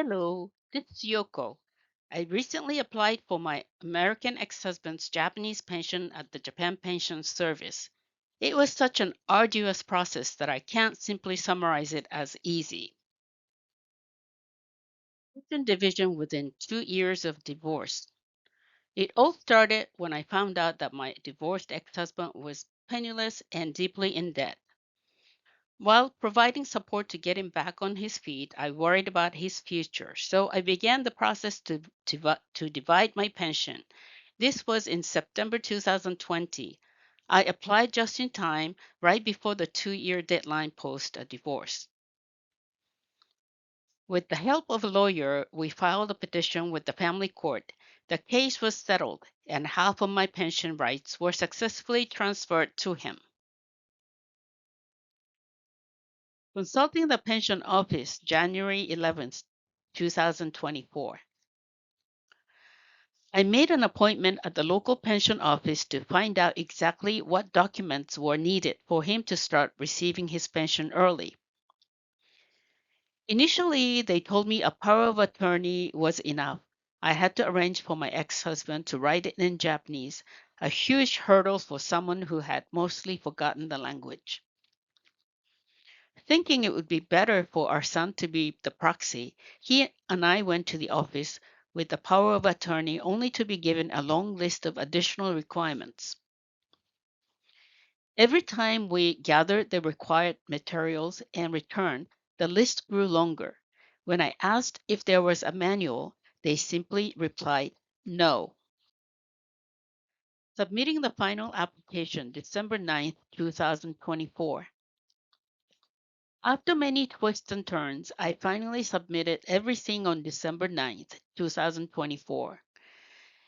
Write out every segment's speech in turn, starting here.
Hello, this is Yoko. I recently applied for my American ex-husband's Japanese pension at the Japan Pension Service. It was such an arduous process that I can't simply summarize it as easy. Pension division within 2 years of divorce. It all started when I found out that my divorced ex-husband was penniless and deeply in debt. While providing support to get him back on his feet, I worried about his future, so I began the process to divide my pension. This was in September 2020. I applied just in time, right before the 2 year deadline post a divorce. With the help of a lawyer, we filed a petition with the family court. The case was settled, and half of my pension rights were successfully transferred to him. Consulting the pension office January 11th, 2024. I made an appointment at the local pension office to find out exactly what documents were needed for him to start receiving his pension early. Initially, they told me a power of attorney was enough. I had to arrange for my ex husband to write it in Japanese, a huge hurdle for someone who had mostly forgotten the language. Thinking it would be better for our son to be the proxy, he and I went to the office with the power of attorney only to be given a long list of additional requirements. Every time we gathered the required materials and returned, the list grew longer. When I asked if there was a manual, they simply replied, no. Submitting the final application December 9th, 2024. After many twists and turns, I finally submitted everything on December 9th, 2024.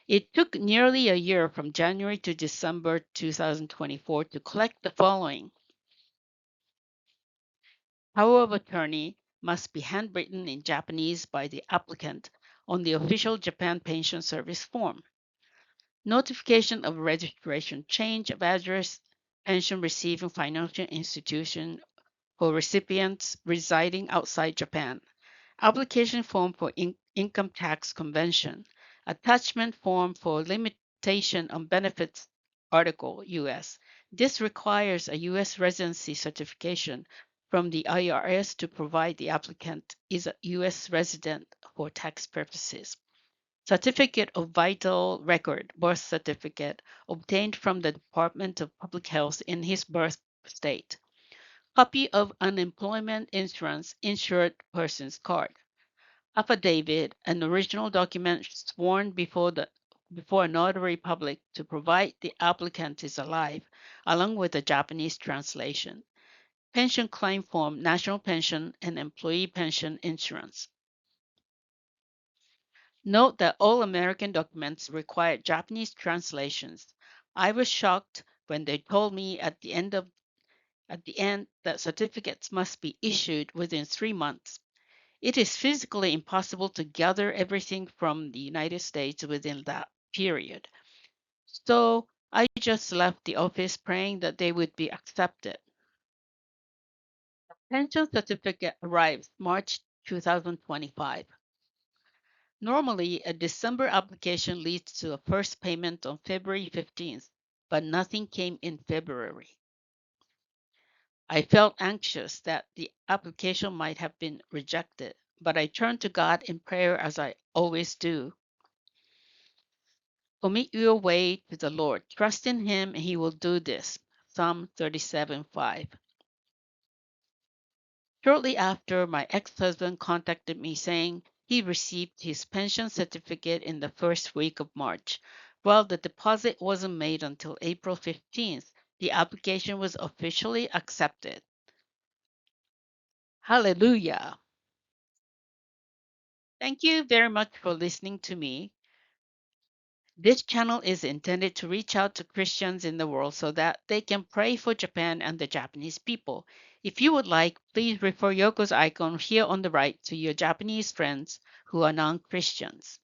It took nearly a year from January to December 2024 to collect the following. Power of attorney must be handwritten in Japanese by the applicant on the official Japan Pension Service form. Notification of registration change of address, pension receiving financial institution for recipients residing outside Japan. Application form for income tax convention. Attachment form for limitation on benefits article US. This requires a US residency certification from the IRS to provide the applicant is a US resident for tax purposes. Certificate of Vital Record, birth certificate, obtained from the Department of Public Health in his birth state. Copy of unemployment insurance insured person's card. Affidavit, an original document sworn before a notary public to provide the applicant is alive, along with a Japanese translation. Pension claim form, national pension and employee pension insurance. Note that all American documents require Japanese translations. I was shocked when they told me at the end that certificates must be issued within 3 months. It is physically impossible to gather everything from the United States within that period. So I just left the office praying that they would be accepted. Pension certificate arrives March 2025. Normally, a December application leads to a first payment on February 15th, but nothing came in February. I felt anxious that the application might have been rejected, but I turned to God in prayer as I always do. Commit your way to the Lord. Trust in Him, and He will do this. Psalm 37:5. Shortly after, my ex husband contacted me saying he received his pension certificate in the first week of March. While the deposit wasn't made until April 15th, the application was officially accepted. Hallelujah. Thank you very much for listening to me. This channel is intended to reach out to Christians in the world so that they can pray for Japan and the Japanese people. If you would like, please refer Yoko's icon here on the right to your Japanese friends who are non Christians.